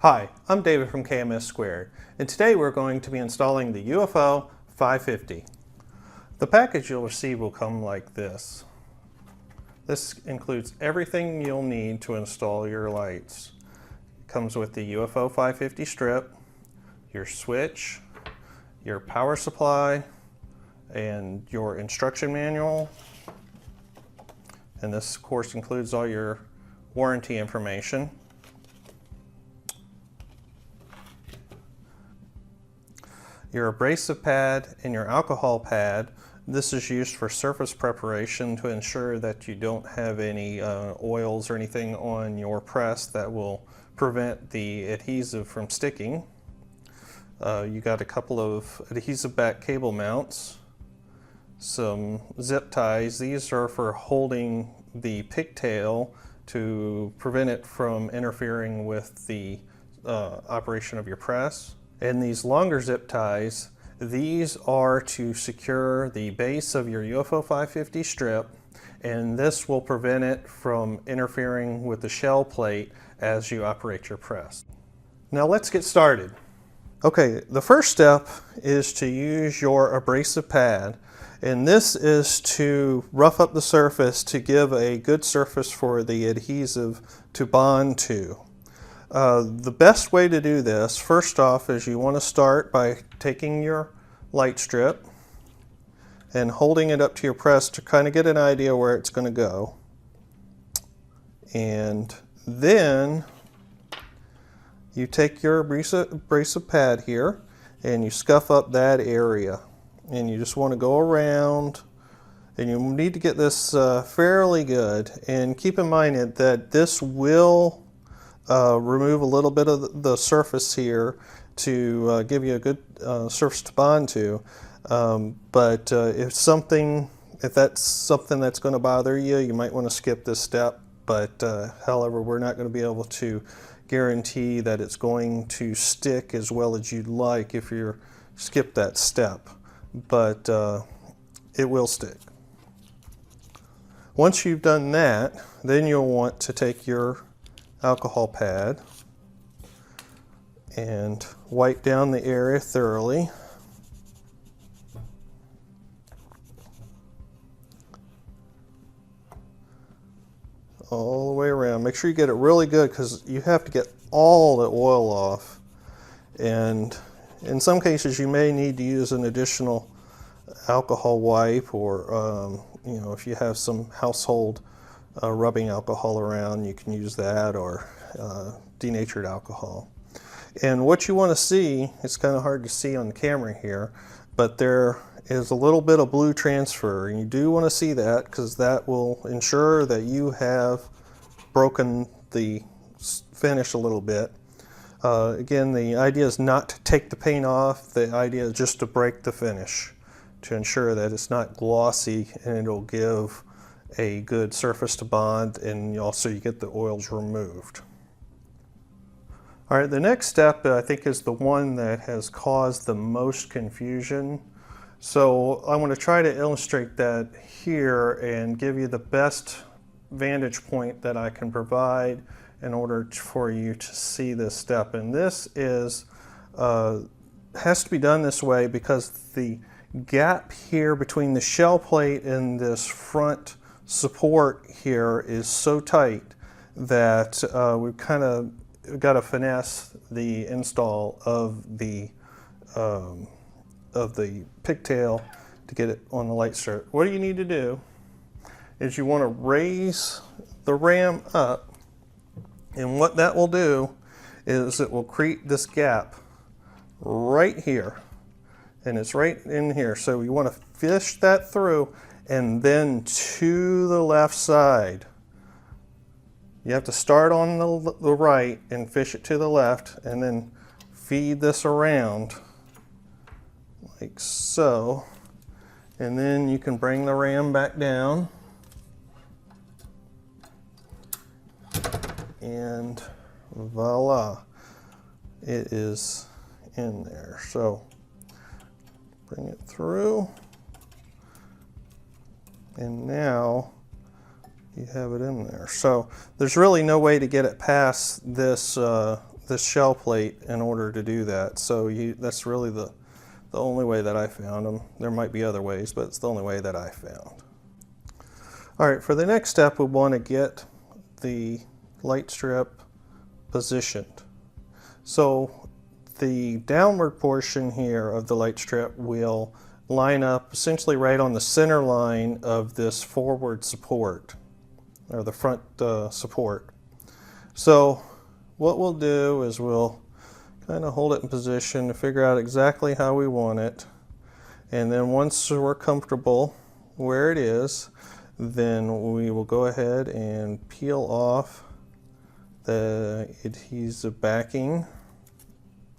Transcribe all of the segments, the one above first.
Hi, I'm David from KMS Squared, and today we're going to be installing the UFO 550. The package you'll receive will come like this. This includes everything you'll need to install your lights. It comes with the UFO 550 strip, your switch, your power supply, and your instruction manual. And this, of course, includes all your warranty information. Your abrasive pad and your alcohol pad. This is used for surface preparation to ensure that you don't have any oils or anything on your press that will prevent the adhesive from sticking. You got a couple of adhesive back cable mounts, some zip ties. These are for holding the pigtail to prevent it from interfering with the operation of your press. And these longer zip ties, these are to secure the base of your UFO 550 strip, and this will prevent it from interfering with the shell plate as you operate your press. Now let's get started. Okay, the first step is to use your abrasive pad, and this is to rough up the surface to give a good surface for the adhesive to bond to. The best way to do this, first off, is you want to start by taking your light strip and holding it up to your press to kind of get an idea where it's going to go. And then you take your abrasive pad here and you scuff up that area. And you just want to go around, and you need to get this fairly good. And keep in mind that this will remove a little bit of the surface here to give you a good surface to bond to. But if that's something that's going to bother you, you might want to skip this step. But however, we're not going to be able to guarantee that it's going to stick as well as you'd like if you skip that step. But it will stick. Once you've done that, then you'll want to take your alcohol pad and wipe down the area thoroughly. All the way around. Make sure you get it really good because you have to get all the oil off. And in some cases you may need to use an additional alcohol wipe, or you know, if you have some household rubbing alcohol around, you can use that, or denatured alcohol. And what you want to see, it's kind of hard to see on the camera here, but there is a little bit of blue transfer, and you do want to see that because that will ensure that you have broken the finish a little bit. Again, the idea is not to take the paint off, the idea is just to break the finish to ensure that it's not glossy, and it'll give a good surface to bond, and also you get the oils removed. All right, the next step I think is the one that has caused the most confusion. So I want to try to illustrate that here and give you the best vantage point that I can provide in order for you to see this step. And this is has to be done this way because the gap here between the shell plate and this front support here is so tight that we've kind of got to finesse the install of the pigtail to get it on the light strip. What you need to do is you want to raise the ram up, and what that will do is it will create this gap right here, and it's right in here. So you want to fish that through, and then to the left side. You have to start on the right and fish it to the left, and then feed this around like so. And then you can bring the ram back down, and voila, it is in there. So bring it through, and now you have it in there. So there's really no way to get it past this this shell plate in order to do that. So that's really the only way that I found them. There might be other ways, but it's the only way that I found. All right, for the next step, we want to get the light strip positioned. So the downward portion here of the light strip will line up essentially right on the center line of this forward support, or the front support. So what we'll do is we'll kind of hold it in position to figure out exactly how we want it. And then once we're comfortable where it is, then we will go ahead and peel off the adhesive backing.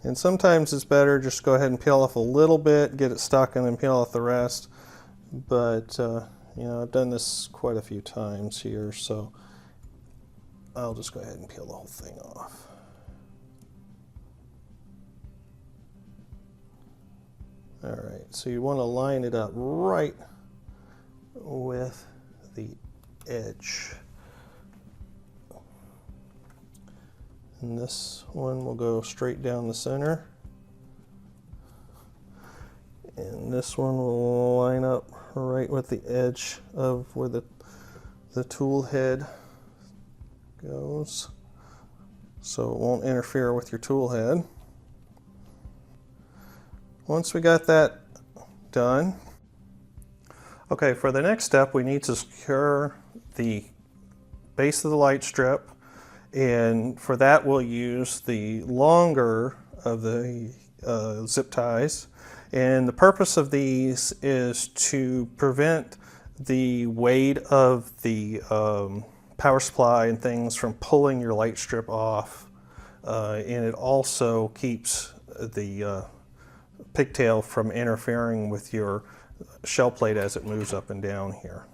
And sometimes it's better just go ahead and peel off a little bit, get it stuck, and then peel off the rest. But you know, I've done this quite a few times here, so I'll just go ahead and peel the whole thing off. All right, so you want to line it up right with the edge. And this one will go straight down the center. And this one will line up right with the edge of where the tool head goes, so it won't interfere with your tool head. Once we got that done, okay, for the next step we need to secure the base of the light strip, and for that we'll use the longer of the zip ties. And the purpose of these is to prevent the weight of the power supply and things from pulling your light strip off, and it also keeps the pigtail from interfering with your shell plate as it moves up and down here.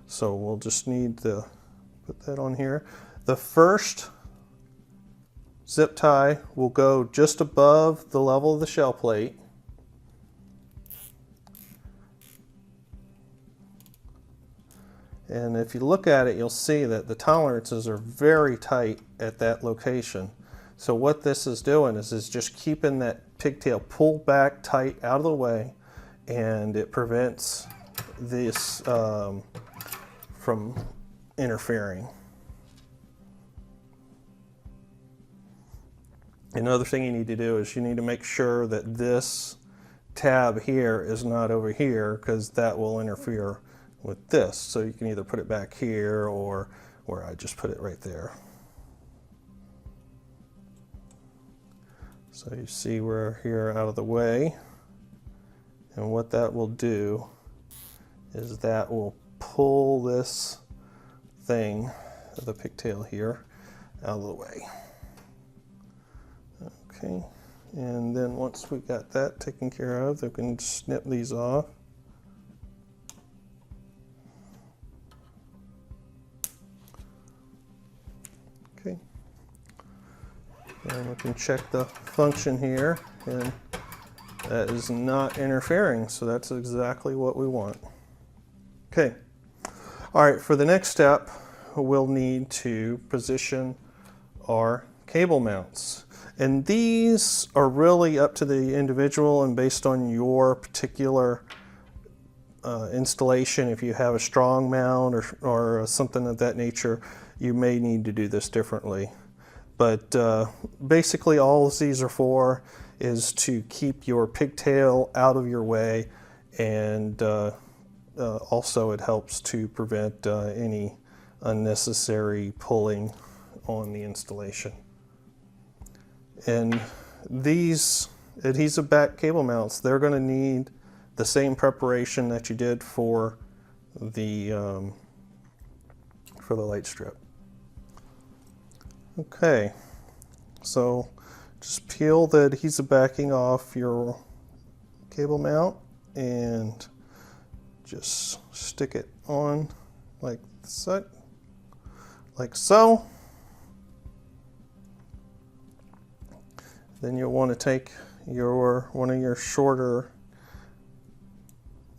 So we'll just need to put that on here. The first zip tie will go just above the level of the shell plate. And if you look at it, you'll see that the tolerances are very tight at that location. So what this is doing is just keeping that pigtail pulled back tight out of the way, and it prevents this from interfering. Another thing you need to do is you need to make sure that this tab here is not over here, because that will interfere with this. So you can either put it back here or where I just put it right there. So you see we're here out of the way, and what that will do is that will pull this thing, the pigtail here, out of the way. Okay, and then once we got that taken care of, we can snip these off. Okay, and we can check the function here, and that is not interfering, so that's exactly what we want. Okay, all right, for the next step, we'll need to position our cable mounts. And these are really up to the individual and based on your particular installation. If you have a strong mount or something of that nature, you may need to do this differently. But basically all these are for is to keep your pigtail out of your way, and also it helps to prevent any unnecessary pulling on the installation. And these adhesive back cable mounts, they're going to need the same preparation that you did for the light strip. Okay, so just peel the adhesive backing off your cable mount and just stick it on like so. Then you'll want to take one of your shorter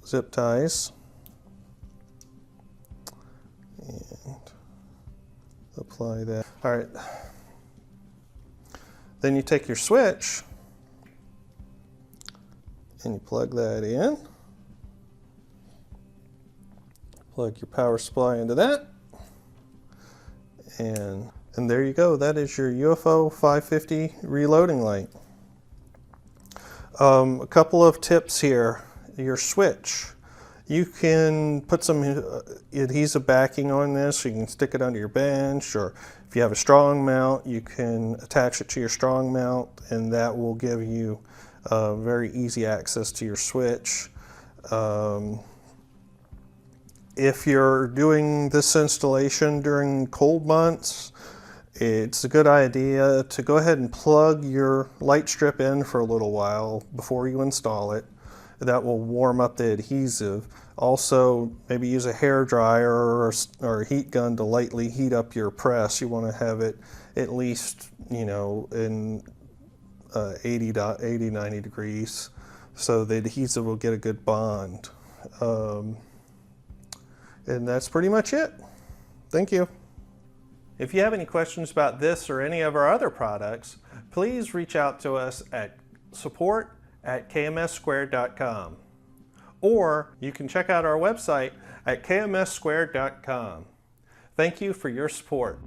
zip ties and apply that. All right. Then you take your switch and you plug that in. Plug your power supply into that. And there you go. That is your UFO 550 reloading light. A couple of tips here. Your switch. You can put some adhesive backing on this, so you can stick it under your bench, or if you have a strong mount, you can attach it to your strong mount, and that will give you very easy access to your switch. If you're doing this installation during cold months, it's a good idea to go ahead and plug your light strip in for a little while before you install it. That will warm up the adhesive. Also, maybe use a hair dryer or a heat gun to lightly heat up your press. You want to have it at least, you know, in 80, 90 degrees, so the adhesive will get a good bond. And that's pretty much it. Thank you. If you have any questions about this or any of our other products, please reach out to us at support@kmssquared.com. Or you can check out our website at kmssquared.com. Thank you for your support.